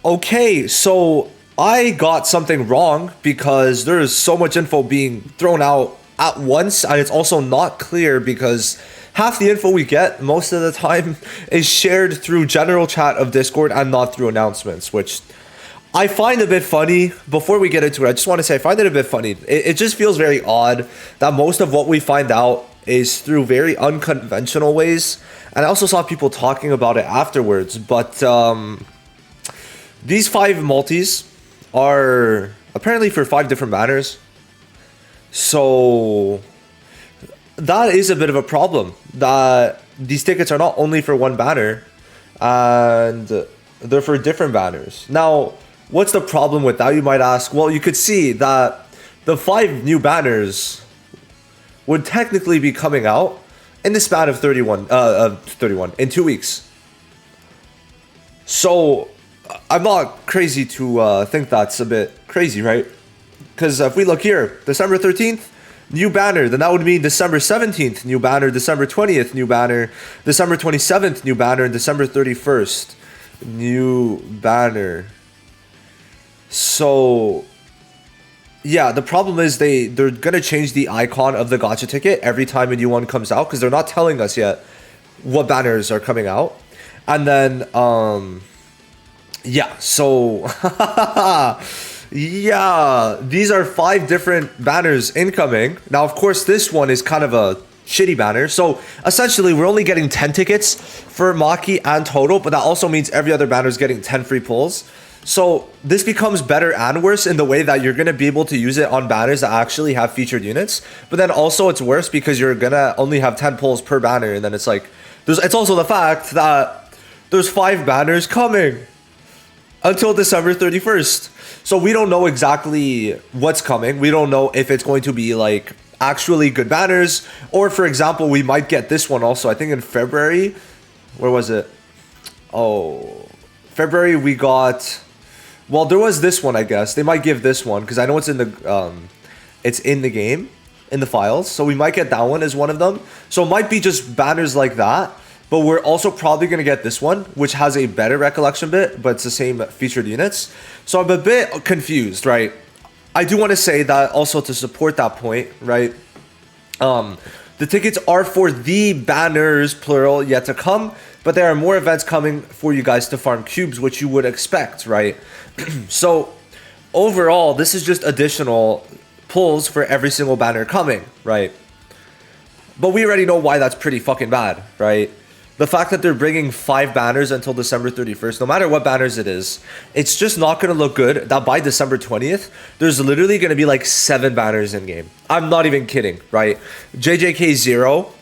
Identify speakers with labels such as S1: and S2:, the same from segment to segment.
S1: Okay, so I got something wrong because there is so much info being thrown out at once, and it's also not clear because half the info we get most of the time is shared through general chat of Discord and not through announcements, which I find a bit funny. Before we get into it, I just want to say I find it a bit funny. It just feels very odd that most of what we find out is through very unconventional ways. And I also saw people talking about it afterwards, but these 5 multis are apparently for 5 different banners. So that is a bit of a problem, that these tickets are not only for one banner and they're for different banners. Now, what's the problem with that, you might ask? Well, you could see that the 5 new banners would technically be coming out in the span of 31 in 2 weeks. So I'm not crazy to think that's a bit crazy, right? Because if we look here, December 13th, new banner, then that would mean December 17th, new banner, December 20th, new banner, December 27th, new banner, and December 31st, new banner. So yeah, the problem is they're gonna change the icon of the gacha ticket every time a new one comes out because they're not telling us yet what banners are coming out. And then yeah, so yeah, these are 5 different banners incoming. Now, of course, this one is kind of a shitty banner. So essentially, we're only getting 10 tickets for Maki and Toto, but that also means every other banner is getting 10 free pulls. So this becomes better and worse in the way that you're going to be able to use it on banners that actually have featured units. But then also it's worse because you're going to only have 10 pulls per banner. And then it's like, it's also the fact that there's 5 banners coming until December 31st. So we don't know exactly what's coming. We don't know if it's going to be like actually good banners, or for example, we might get this one also. I think in February, where was it? Oh, February we got, well, there was this one, I guess. They might give this one because I know it's in the game, in the files. So we might get that one as one of them. So it might be just banners like that. But we're also probably going to get this one, which has a better recollection bit, but it's the same featured units. So I'm a bit confused, right? I do want to say that also to support that point, right? The tickets are for the banners, plural, yet to come, but there are more events coming for you guys to farm cubes, which you would expect, right? So overall, this is just additional pulls for every single banner coming, right? But we already know why that's pretty fucking bad, right? The fact that they're bringing 5 banners until December 31st, no matter what banners it is, it's just not going to look good that by December 20th, there's literally going to be like 7 banners in game. I'm not even kidding, right? JJK 0,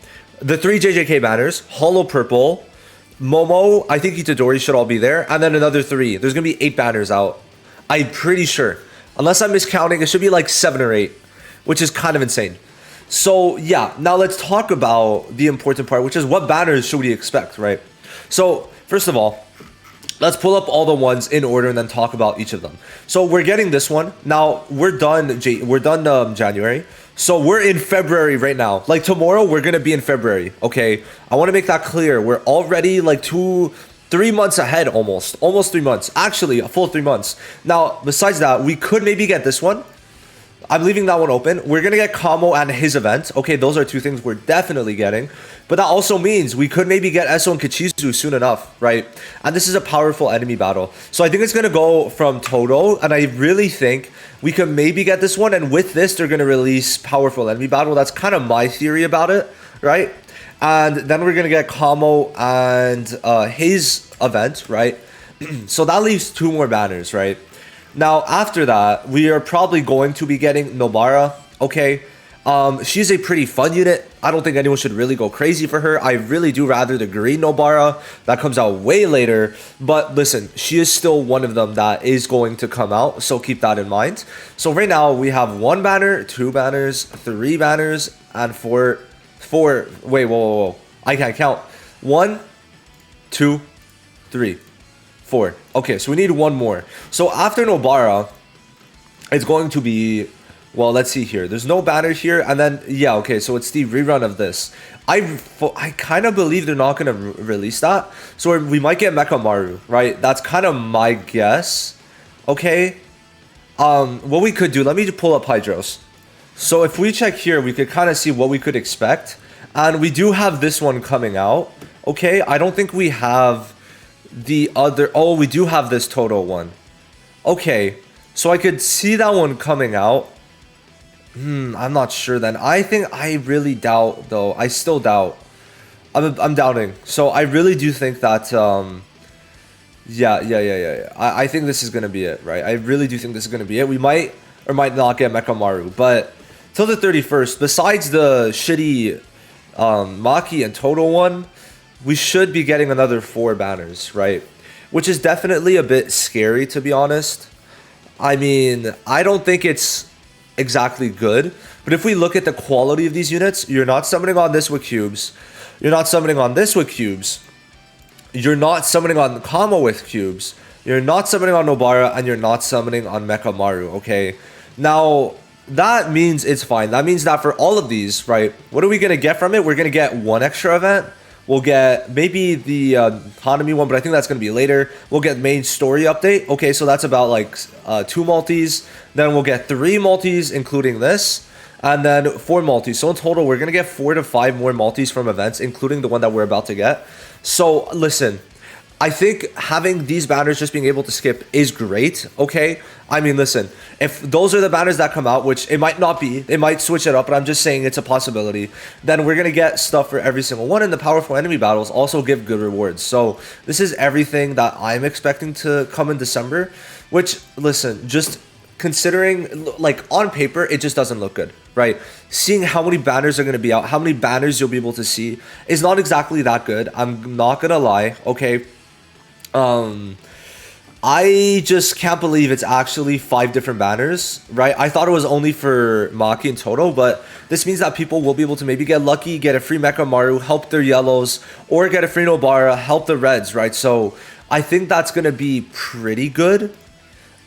S1: the 3 JJK banners, Hollow Purple, Momo, I think Itadori should all be there, and then another 3. There's going to be 8 banners out. I'm pretty sure. Unless I'm miscounting, it should be like 7 or 8, which is kind of insane. So yeah, now let's talk about the important part, which is what banners should we expect, right? So first of all, let's pull up all the ones in order and then talk about each of them. So we're getting this one. Now we're done January. So we're in February right now. Like tomorrow, we're going to be in February. Okay. I want to make that clear. We're already like 3 months ahead, almost 3 months, actually a full 3 months. Now, besides that, we could maybe get this one. I'm leaving that one open. We're going to get Kamo and his event. Okay, those are 2 things we're definitely getting. But that also means we could maybe get Eso and Kichizu soon enough, right? And this is a powerful enemy battle. So I think it's going to go from Toto. And I really think we could maybe get this one. And with this, they're going to release powerful enemy battle. That's kind of my theory about it, right? And then we're going to get Kamo and his event, right? So that leaves 2 more banners, right? Now, after that, we are probably going to be getting Nobara, okay? She's a pretty fun unit. I don't think anyone should really go crazy for her. I really do rather the green Nobara. That comes out way later. But listen, she is still one of them that is going to come out, so keep that in mind. So right now, we have 1 banner, 2 banners, 3 banners, and 4... Wait, whoa. I can't count. 1, 2, 3. 4. Okay, so we need 1 more. So after Nobara, it's going to be Well, let's see here. There's no banner here, and then yeah, okay, so it's the rerun of this. I kind of believe they're not gonna release that, so we might get Mecha Maru, right? That's kind of my guess. Okay, what we could do? Let me just pull up Hydros. So if we check here, we could kind of see what we could expect, and we do have this one coming out. Okay, I don't think we have the other. Oh, we do have this Toto one. Okay, so I could see that one coming out. I'm not sure then. I think I really doubt though. I still doubt. I'm doubting. So I really do think that yeah. I think this is gonna be it, right? I really do think this is gonna be it. We might or might not get Mecha Maru, but till the 31st, besides the shitty Maki and Toto one, we should be getting another 4 banners, right? Which is definitely a bit scary, to be honest. I mean, I don't think it's exactly good, but if we look at the quality of these units, you're not summoning on this with cubes, you're not summoning on this with cubes, you're not summoning on Kama with cubes, you're not summoning on Nobara, and you're not summoning on Mecha Maru. Okay, now that means it's fine. That means that for all of these, right, what are we gonna get from it? We're gonna get one extra event. We'll get maybe the Hanami one, but I think that's going to be later. We'll get main story update. Okay, so that's about like 2 multis. Then we'll get 3 multis, including this. And then 4 multis. So in total, we're going to get 4 to 5 more multis from events, including the one that we're about to get. So listen, I think having these banners just being able to skip is great, okay? I mean, listen, if those are the banners that come out, which it might not be, they might switch it up, but I'm just saying it's a possibility, then we're going to get stuff for every single one, and the powerful enemy battles also give good rewards. So this is everything that I'm expecting to come in December, which, listen, just considering, like, on paper, it just doesn't look good, right? Seeing how many banners are going to be out, how many banners you'll be able to see is not exactly that good. I'm not going to lie, okay? I just can't believe it's actually 5 different banners, right? I thought it was only for Maki and Toto, but this means that people will be able to maybe get lucky, get a free Mecha Maru, help their yellows, or get a free Nobara, help the reds, right? So I think that's going to be pretty good.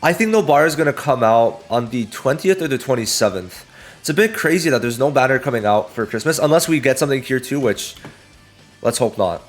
S1: I think Nobara is going to come out on the 20th or the 27th. It's a bit crazy that there's no banner coming out for Christmas, unless we get something here too, which let's hope not.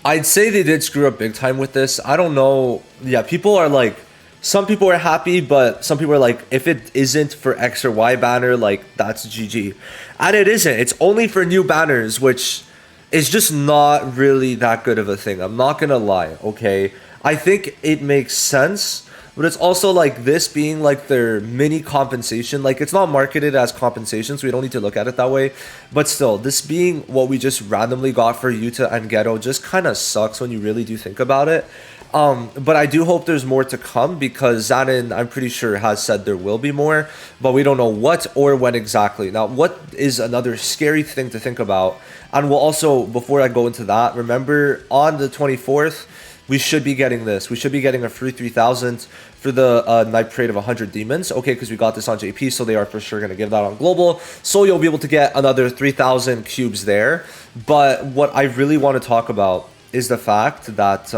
S1: I'd say they did screw up big time with this. I don't know. Yeah, people are like, some people are happy, but some people are like, if it isn't for X or Y banner, like, that's GG. And it isn't. It's only for new banners, which is just not really that good of a thing. I'm not gonna lie, okay? I think it makes sense, but it's also like this being like their mini compensation. Like, it's not marketed as compensation, so we don't need to look at it that way. But still, this being what we just randomly got for Yuta and Ghetto just kind of sucks when you really do think about it. But I do hope there's more to come, because Zanin, I'm pretty sure, has said there will be more, but we don't know what or when exactly. Now, what is another scary thing to think about? And we'll also, before I go into that, remember on the 24th, we should be getting this. We should be getting a free 3,000 for the Night Parade of 100 Demons. Okay, because we got this on JP, so they are for sure going to give that on Global. So you'll be able to get another 3,000 cubes there. But what I really want to talk about is the fact that,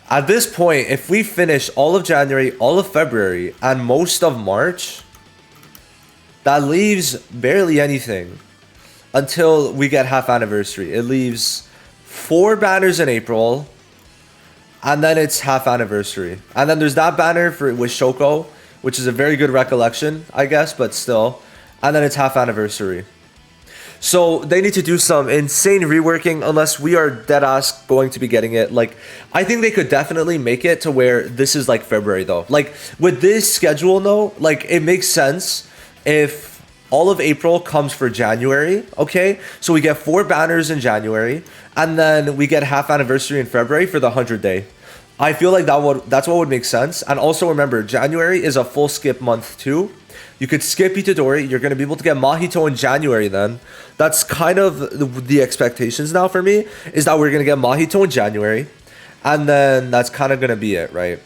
S1: at this point, if we finish all of January, all of February, and most of March, that leaves barely anything until we get half anniversary. It leaves 4 banners in April, and then it's half anniversary. And then there's that banner with Shoko, which is a very good recollection, I guess, but still. And then it's half anniversary. So they need to do some insane reworking, unless we are deadass going to be getting it. Like, I think they could definitely make it to where this is like February though. Like, with this schedule though, like, it makes sense if all of April comes for January, okay? So we get 4 banners in January, and then we get half anniversary in February for the 100 day. I feel like that's what would make sense. And also remember, January is a full skip month too. You could skip Itadori. You're going to be able to get Mahito in January then. That's kind of the expectations now for me, is that we're going to get Mahito in January. And then that's kind of going to be it, right?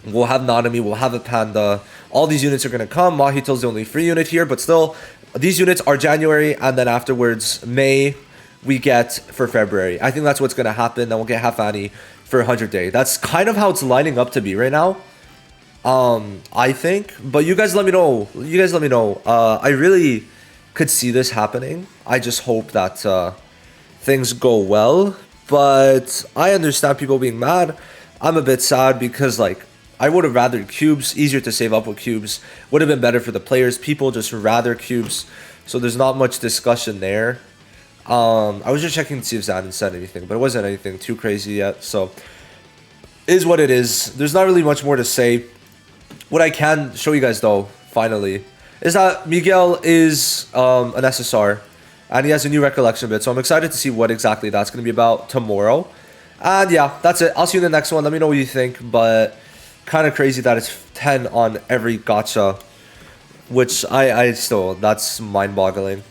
S1: We'll have Nanami, we'll have a Panda. All these units are going to come. Mahito's the only free unit here, but still, these units are January, and then afterwards, May, we get for February. I think that's what's going to happen. Then we'll get half Annie for 100 day. That's kind of how it's lining up to be right now. I think, but you guys let me know. You guys let me know. I really could see this happening. I just hope that things go well. But I understand people being mad. I'm a bit sad because like I would have rather cubes. Easier to save up with cubes. Would have been better for the players. People just rather cubes. So there's not much discussion there. I was just checking to see if Zanin said anything, but it wasn't anything too crazy yet. So is what it is. There's not really much more to say. What I can show you guys though, finally, is that Miguel is an SSR, and he has a new recollection bit. So I'm excited to see what exactly that's going to be about tomorrow. And yeah, that's it. I'll see you in the next one. Let me know what you think. But kind of crazy that it's 10 on every gacha, which I still, that's mind-boggling.